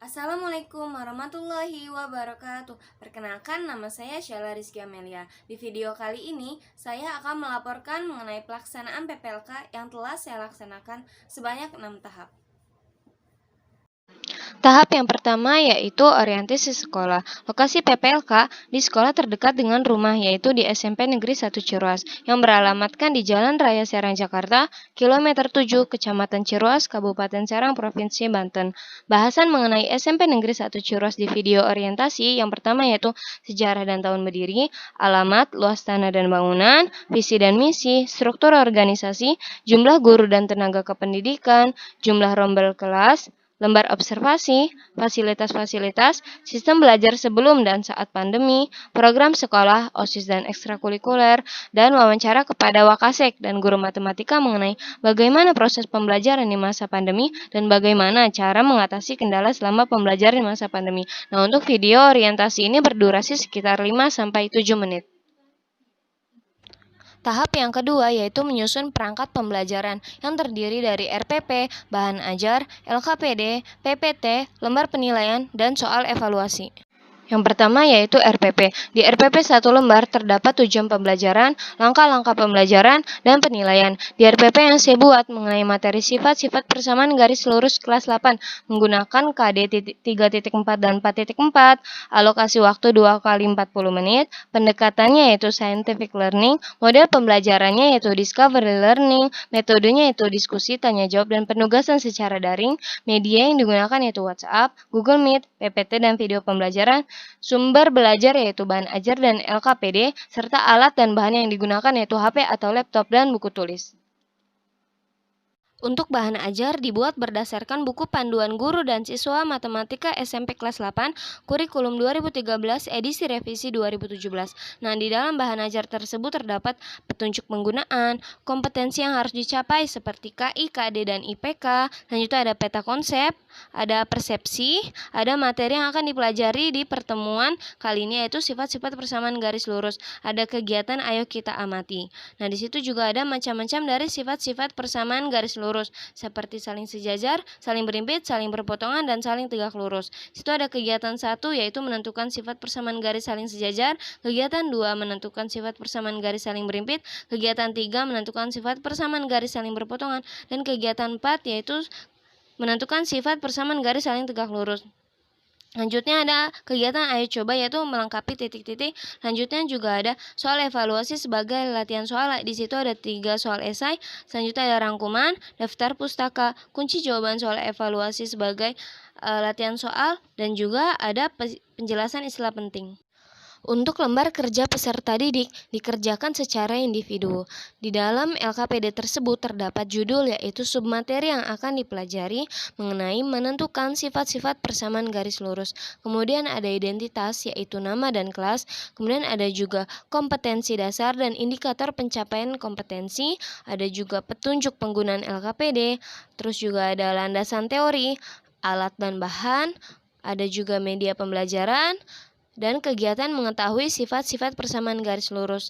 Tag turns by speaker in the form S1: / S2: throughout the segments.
S1: Assalamualaikum warahmatullahi wabarakatuh. Perkenalkan, nama saya Sheila Rizky Amelia. Di video kali ini, saya akan melaporkan mengenai pelaksanaan PPLK yang telah saya laksanakan sebanyak 6 tahap.
S2: Tahap yang pertama yaitu orientasi sekolah. Lokasi PPLK di sekolah terdekat dengan rumah yaitu di SMP Negeri 1 Ciruas yang beralamatkan di Jalan Raya Serang Jakarta, kilometer 7, Kecamatan Ciruas, Kabupaten Serang, Provinsi Banten. Bahasan mengenai SMP Negeri 1 Ciruas di video orientasi yang pertama yaitu sejarah dan tahun berdiri, alamat, luas tanah dan bangunan, visi dan misi, struktur organisasi, jumlah guru dan tenaga kependidikan, jumlah rombel kelas, lembar observasi, fasilitas-fasilitas, sistem belajar sebelum dan saat pandemi, program sekolah, OSIS dan ekstrakurikuler, dan wawancara kepada Wakasek dan guru matematika mengenai bagaimana proses pembelajaran di masa pandemi dan bagaimana cara mengatasi kendala selama pembelajaran di masa pandemi. Nah, untuk video orientasi ini berdurasi sekitar 5-7 menit. Tahap yang kedua yaitu menyusun perangkat pembelajaran yang terdiri dari RPP, bahan ajar, LKPD, PPT, lembar penilaian, dan soal evaluasi. Yang pertama yaitu RPP. Di RPP 1 lembar terdapat tujuan pembelajaran, langkah-langkah pembelajaran, dan penilaian. Di RPP yang saya buat mengenai materi sifat-sifat persamaan garis lurus kelas 8 menggunakan KD 3.4 dan 4.4, alokasi waktu 2 kali 40 menit, pendekatannya yaitu scientific learning, model pembelajarannya yaitu discovery learning, metodenya yaitu diskusi, tanya jawab, dan penugasan secara daring, media yang digunakan yaitu WhatsApp, Google Meet, PPT, dan video pembelajaran, sumber belajar yaitu bahan ajar dan LKPD, serta alat dan bahan yang digunakan yaitu HP atau laptop dan buku tulis. Untuk bahan ajar dibuat berdasarkan buku panduan guru dan siswa matematika SMP kelas 8, kurikulum 2013 edisi revisi 2017. Nah, di dalam bahan ajar tersebut terdapat petunjuk penggunaan, kompetensi yang harus dicapai seperti KI, KD, dan IPK, selanjutnya ada peta konsep, ada persepsi, ada materi yang akan dipelajari di pertemuan kali ini yaitu sifat-sifat persamaan garis lurus, ada kegiatan ayo kita amati. Nah, di situ juga ada macam-macam dari sifat-sifat persamaan garis lurus, seperti saling sejajar, saling berimpit, saling berpotongan, dan saling tegak lurus. Di situ ada kegiatan 1 yaitu menentukan sifat persamaan garis saling sejajar, kegiatan 2 menentukan sifat persamaan garis saling berimpit, kegiatan 3 menentukan sifat persamaan garis saling berpotongan, dan kegiatan 4 yaitu menentukan sifat persamaan garis saling tegak lurus. Selanjutnya ada kegiatan ayo coba yaitu melengkapi titik-titik. Selanjutnya juga ada soal evaluasi sebagai latihan soal. Di situ ada 3 soal esai. Selanjutnya ada rangkuman, daftar pustaka, kunci jawaban soal evaluasi sebagai latihan soal, dan juga ada penjelasan istilah penting. Untuk lembar kerja peserta didik dikerjakan secara individu. Di dalam LKPD tersebut terdapat judul yaitu submateri yang akan dipelajari mengenai menentukan sifat-sifat persamaan garis lurus. Kemudian ada identitas yaitu nama dan kelas. Kemudian ada juga kompetensi dasar dan indikator pencapaian kompetensi. Ada juga petunjuk penggunaan LKPD. Terus juga ada landasan teori, alat dan bahan. Ada juga media pembelajaran dan kegiatan mengetahui sifat-sifat persamaan garis lurus.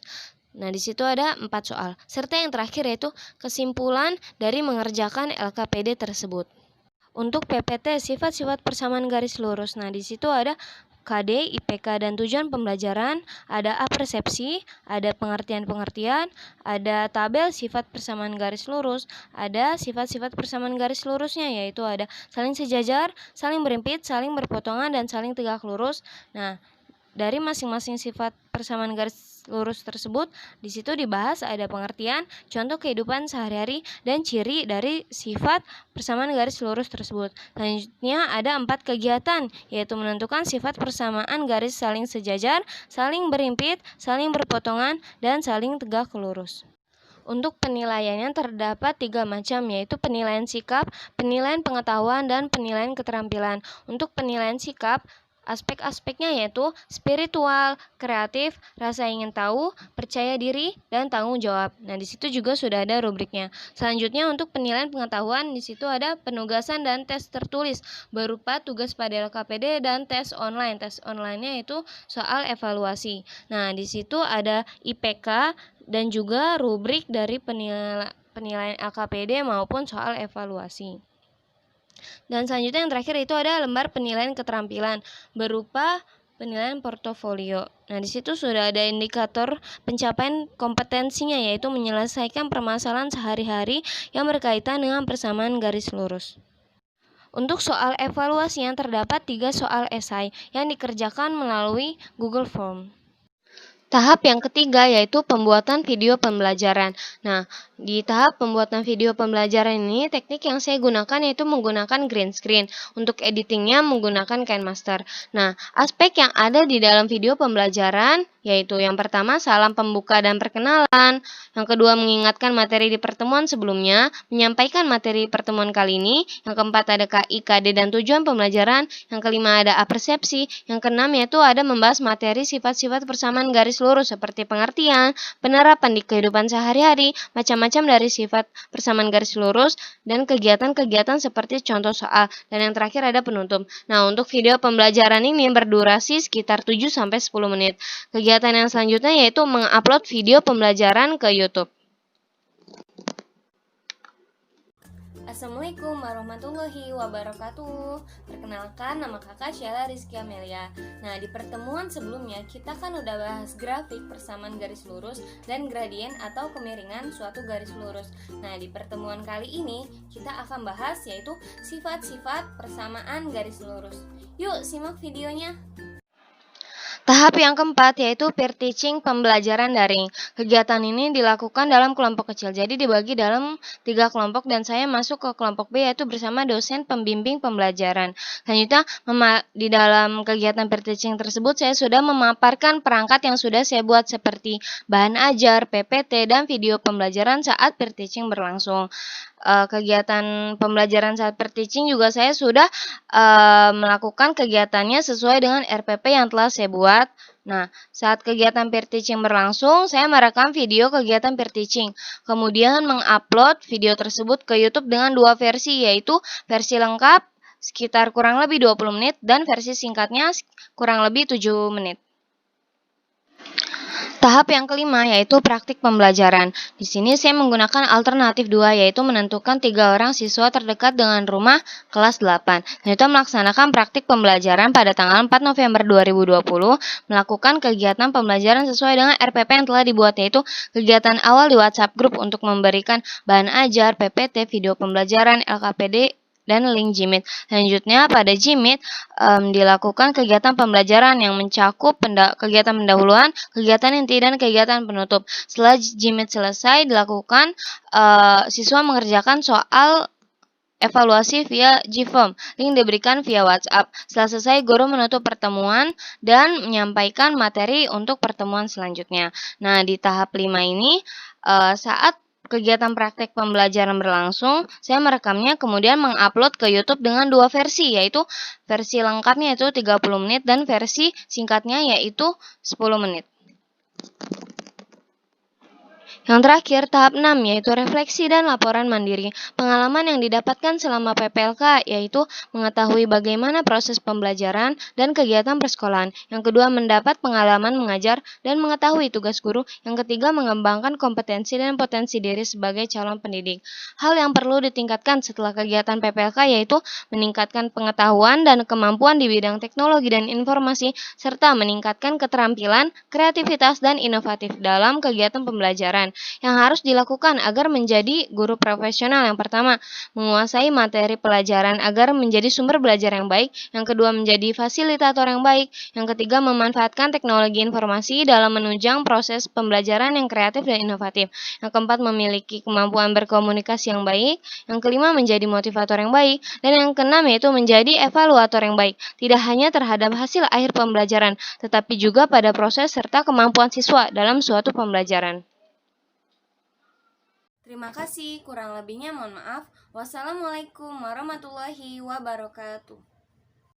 S2: Nah, di situ ada 4 soal. Serta yang terakhir yaitu kesimpulan dari mengerjakan LKPD tersebut. Untuk PPT sifat-sifat persamaan garis lurus. Nah, di situ ada KD, IPK, dan tujuan pembelajaran, ada apersepsi, ada pengertian-pengertian, ada tabel sifat persamaan garis lurus, ada sifat-sifat persamaan garis lurusnya yaitu ada saling sejajar, saling berimpit, saling berpotongan, dan saling tegak lurus. Nah, dari masing-masing sifat persamaan garis lurus tersebut, di situ dibahas ada pengertian, contoh kehidupan sehari-hari, dan ciri dari sifat persamaan garis lurus tersebut. Selanjutnya ada 4 kegiatan, yaitu menentukan sifat persamaan garis saling sejajar, saling berimpit, saling berpotongan, dan saling tegak lurus. Untuk penilaiannya terdapat 3 macam, yaitu penilaian sikap, penilaian pengetahuan, dan penilaian keterampilan. Untuk penilaian sikap, aspek-aspeknya yaitu spiritual, kreatif, rasa ingin tahu, percaya diri, dan tanggung jawab. Nah, di situ juga sudah ada rubriknya. Selanjutnya untuk penilaian pengetahuan, di situ ada penugasan dan tes tertulis berupa tugas pada LKPD dan tes online. Tes online-nya itu soal evaluasi. Nah, di situ ada IPK dan juga rubrik dari penilaian LKPD maupun soal evaluasi. Dan selanjutnya yang terakhir itu ada lembar penilaian keterampilan berupa penilaian portofolio. Nah, di situ sudah ada indikator pencapaian kompetensinya, yaitu menyelesaikan permasalahan sehari-hari yang berkaitan dengan persamaan garis lurus. Untuk soal evaluasinya terdapat 3 soal esai yang dikerjakan melalui Google Form. Tahap yang ketiga yaitu pembuatan video pembelajaran. Nah, di tahap pembuatan video pembelajaran ini, teknik yang saya gunakan yaitu menggunakan green screen. Untuk editingnya menggunakan KineMaster. Nah, aspek yang ada di dalam video pembelajaran yaitu yang pertama salam pembuka dan perkenalan, yang kedua mengingatkan materi di pertemuan sebelumnya, menyampaikan materi pertemuan kali ini, yang keempat ada KI, KD, dan tujuan pembelajaran, yang kelima ada apersepsi, yang keenam yaitu ada membahas materi sifat-sifat persamaan garis lurus seperti pengertian, penerapan di kehidupan sehari-hari, macam-macam dari sifat persamaan garis lurus, dan kegiatan-kegiatan seperti contoh soal, dan yang terakhir ada penutup. Nah, untuk video pembelajaran ini berdurasi sekitar 7-10 menit. Kegiatan yang selanjutnya yaitu mengupload video pembelajaran ke YouTube.
S1: Assalamualaikum warahmatullahi wabarakatuh. Perkenalkan, nama kakak Sheila Rizky Amelia. Nah, di pertemuan sebelumnya kita kan udah bahas grafik persamaan garis lurus dan gradien atau kemiringan suatu garis lurus. Nah, di pertemuan kali ini kita akan bahas yaitu sifat-sifat persamaan garis lurus. Yuk, simak videonya.
S2: Tahap yang keempat yaitu peer teaching pembelajaran daring. Kegiatan ini dilakukan dalam kelompok kecil, jadi dibagi dalam 3 kelompok dan saya masuk ke kelompok B yaitu bersama dosen pembimbing pembelajaran. Selanjutnya, di dalam kegiatan peer teaching tersebut saya sudah memaparkan perangkat yang sudah saya buat seperti bahan ajar, PPT, dan video pembelajaran saat peer teaching berlangsung. Kegiatan pembelajaran saat peer teaching juga saya sudah melakukan kegiatannya sesuai dengan RPP yang telah saya buat. Nah, saat kegiatan peer teaching berlangsung, saya merekam video kegiatan peer teaching, kemudian mengupload video tersebut ke YouTube dengan 2 versi, yaitu versi lengkap sekitar kurang lebih 20 menit dan versi singkatnya kurang lebih 7 menit. Tahap yang kelima yaitu praktik pembelajaran. Di sini saya menggunakan alternatif 2 yaitu menentukan 3 orang siswa terdekat dengan rumah kelas 8. Selanjutnya melaksanakan praktik pembelajaran pada tanggal 4 November 2020, melakukan kegiatan pembelajaran sesuai dengan RPP yang telah dibuat yaitu kegiatan awal di WhatsApp Group untuk memberikan bahan ajar, PPT, video pembelajaran, LKPD, dan link Jimit. Selanjutnya pada Jimit dilakukan kegiatan pembelajaran yang mencakup kegiatan pendahuluan, kegiatan inti, dan kegiatan penutup. Setelah Jimit selesai dilakukan, siswa mengerjakan soal evaluasi via Gform. Link diberikan via WhatsApp. Setelah selesai, guru menutup pertemuan dan menyampaikan materi untuk pertemuan selanjutnya. Nah, di tahap 5 ini, saat kegiatan praktek pembelajaran berlangsung, saya merekamnya kemudian mengupload ke YouTube dengan 2 versi, yaitu versi lengkapnya yaitu 30 menit dan versi singkatnya yaitu 10 menit. Yang terakhir, tahap 6 yaitu refleksi dan laporan mandiri. Pengalaman yang didapatkan selama PPLK yaitu mengetahui bagaimana proses pembelajaran dan kegiatan persekolahan. Yang kedua, mendapat pengalaman mengajar dan mengetahui tugas guru. Yang ketiga, mengembangkan kompetensi dan potensi diri sebagai calon pendidik. Hal yang perlu ditingkatkan setelah kegiatan PPLK yaitu meningkatkan pengetahuan dan kemampuan di bidang teknologi dan informasi serta meningkatkan keterampilan, kreativitas, dan inovatif dalam kegiatan pembelajaran. Yang harus dilakukan agar menjadi guru profesional: yang pertama, menguasai materi pelajaran agar menjadi sumber belajar yang baik. Yang kedua, menjadi fasilitator yang baik. Yang ketiga, memanfaatkan teknologi informasi dalam menunjang proses pembelajaran yang kreatif dan inovatif. Yang keempat, memiliki kemampuan berkomunikasi yang baik. Yang kelima, menjadi motivator yang baik. Dan yang keenam yaitu menjadi evaluator yang baik, tidak hanya terhadap hasil akhir pembelajaran, tetapi juga pada proses serta kemampuan siswa dalam suatu pembelajaran.
S1: Terima kasih, kurang lebihnya mohon maaf. Wassalamualaikum warahmatullahi wabarakatuh.